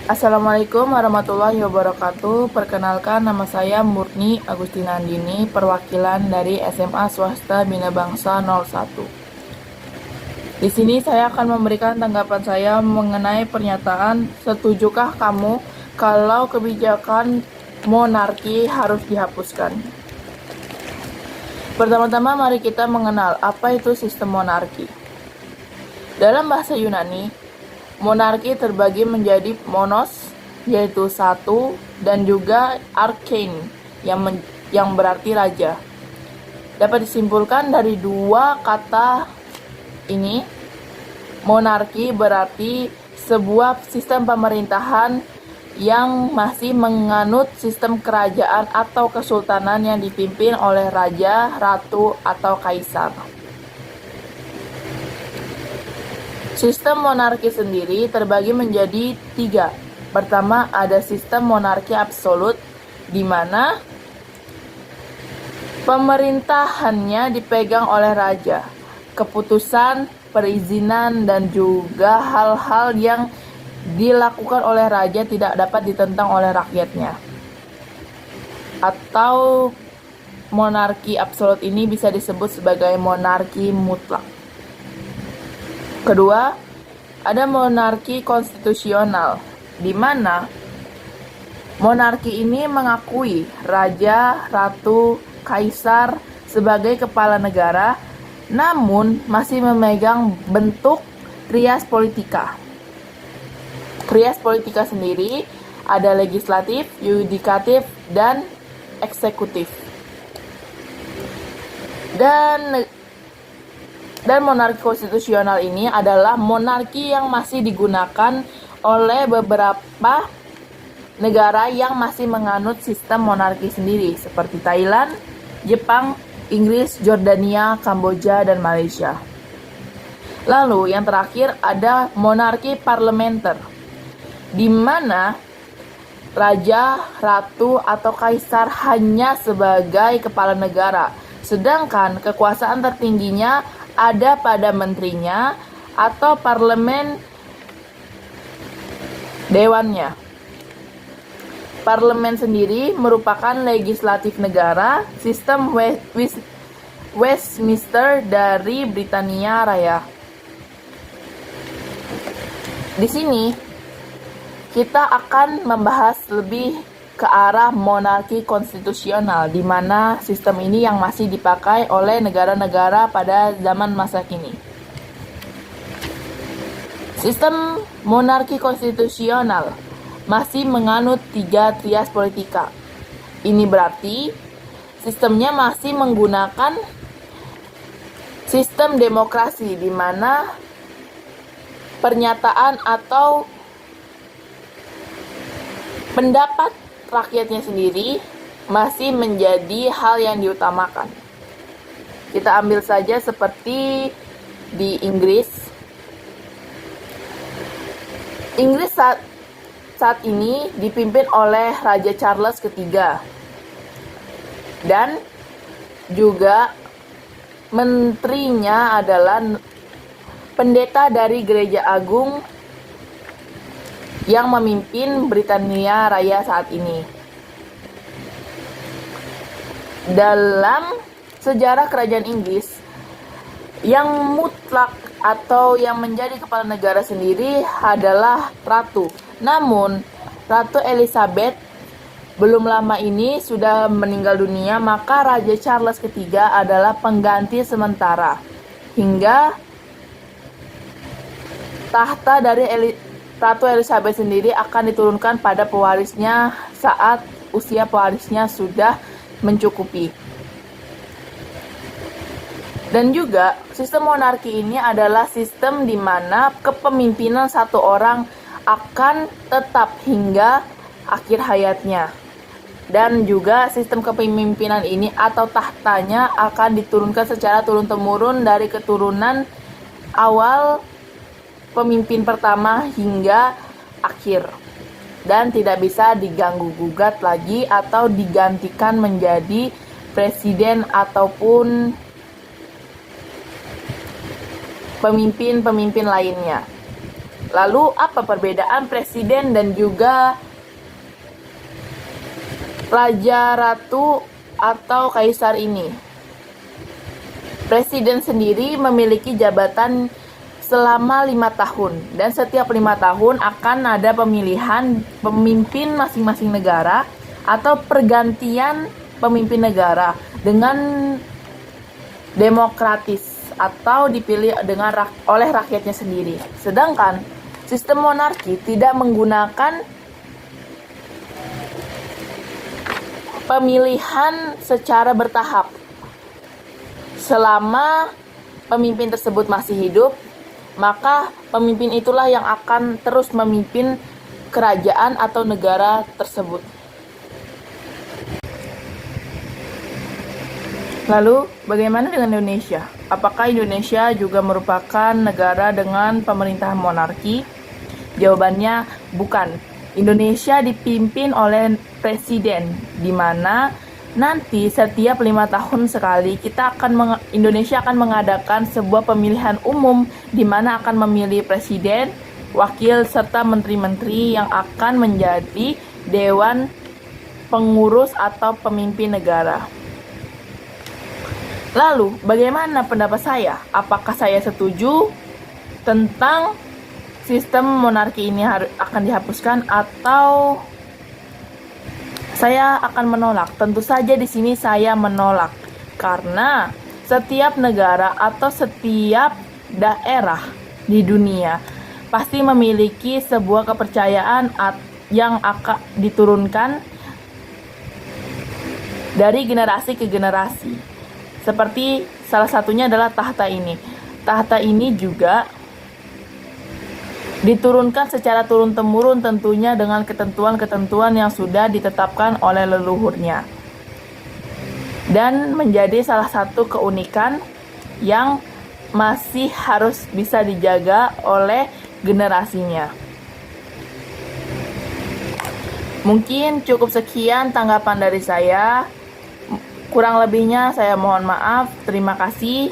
Assalamualaikum warahmatullahi wabarakatuh. Perkenalkan, nama saya Murni Agustina Andini, perwakilan dari SMA Swasta Bina Bangsa 01. Di sini saya akan memberikan tanggapan saya mengenai pernyataan setujukah kamu kalau kebijakan monarki harus dihapuskan. Pertama-tama mari kita mengenal apa itu sistem monarki. Dalam bahasa Yunani, monarki terbagi menjadi monos, yaitu satu, dan juga arkein, yang berarti raja. Dapat disimpulkan dari dua kata ini, monarki berarti sebuah sistem pemerintahan yang masih menganut sistem kerajaan atau kesultanan yang dipimpin oleh raja, ratu, atau kaisar. Sistem monarki sendiri terbagi menjadi 3. Pertama, ada sistem monarki absolut, di mana pemerintahannya dipegang oleh raja. Keputusan, perizinan, dan juga hal-hal yang dilakukan oleh raja tidak dapat ditentang oleh rakyatnya. Atau monarki absolut ini bisa disebut sebagai monarki mutlak. Kedua, ada monarki konstitusional, di mana monarki ini mengakui raja, ratu, kaisar sebagai kepala negara, namun masih memegang bentuk trias politika. Trias politika sendiri ada legislatif, yudikatif, dan eksekutif. Dan monarki konstitusional ini adalah monarki yang masih digunakan oleh beberapa negara yang masih menganut sistem monarki sendiri, seperti Thailand, Jepang, Inggris, Jordania, Kamboja, dan Malaysia. Lalu yang terakhir ada monarki parlementer, di mana raja, ratu, atau kaisar hanya sebagai kepala negara, sedangkan kekuasaan tertingginya ada pada menterinya atau parlemen dewannya. Parlemen sendiri merupakan legislatif negara, sistem Westminster dari Britania Raya. Di sini kita akan membahas lebih ke arah monarki konstitusional, di mana sistem ini yang masih dipakai oleh negara-negara pada zaman masa kini. Sistem monarki konstitusional masih menganut 3 trias politika. Ini berarti sistemnya masih menggunakan sistem demokrasi, di mana pernyataan atau pendapat rakyatnya sendiri masih menjadi hal yang diutamakan. Kita ambil saja seperti di Inggris. Inggris saat ini dipimpin oleh Raja Charles III. Dan juga menterinya adalah pendeta dari Gereja Agung yang memimpin Britania Raya saat ini. Dalam sejarah kerajaan Inggris, yang mutlak atau yang menjadi kepala negara sendiri adalah ratu. Namun, Ratu Elizabeth belum lama ini sudah meninggal dunia, maka Raja Charles III adalah pengganti sementara hingga tahta dari Ratu Elizabeth sendiri akan diturunkan pada pewarisnya saat usia pewarisnya sudah mencukupi. Dan juga sistem monarki ini adalah sistem di mana kepemimpinan satu orang akan tetap hingga akhir hayatnya. Dan juga sistem kepemimpinan ini atau tahtanya akan diturunkan secara turun-temurun dari keturunan awal pemimpin pertama hingga akhir, dan tidak bisa diganggu-gugat lagi atau digantikan menjadi presiden ataupun pemimpin-pemimpin lainnya. Lalu apa perbedaan presiden dan juga raja, ratu, atau kaisar ini? Presiden sendiri memiliki jabatan selama 5 tahun, dan setiap 5 tahun akan ada pemilihan pemimpin masing-masing negara atau pergantian pemimpin negara dengan demokratis atau dipilih oleh rakyatnya sendiri. Sedangkan sistem monarki tidak menggunakan pemilihan secara bertahap. Selama pemimpin tersebut masih hidup, maka pemimpin itulah yang akan terus memimpin kerajaan atau negara tersebut. Lalu, bagaimana dengan Indonesia? Apakah Indonesia juga merupakan negara dengan pemerintahan monarki? Jawabannya bukan. Indonesia dipimpin oleh presiden, di mana nanti setiap 5 tahun sekali Indonesia akan mengadakan sebuah pemilihan umum di mana akan memilih presiden, wakil, serta menteri-menteri yang akan menjadi dewan pengurus atau pemimpin negara. Lalu, bagaimana pendapat saya? Apakah saya setuju tentang sistem monarki ini akan dihapuskan atau saya akan menolak? Tentu saja di sini saya menolak, karena setiap negara atau setiap daerah di dunia pasti memiliki sebuah kepercayaan yang akan diturunkan dari generasi ke generasi. Seperti salah satunya adalah tahta ini. Tahta ini juga diturunkan secara turun-temurun, tentunya dengan ketentuan-ketentuan yang sudah ditetapkan oleh leluhurnya, dan menjadi salah satu keunikan yang masih harus bisa dijaga oleh generasinya. Mungkin cukup sekian tanggapan dari saya. Kurang lebihnya saya mohon maaf. Terima kasih.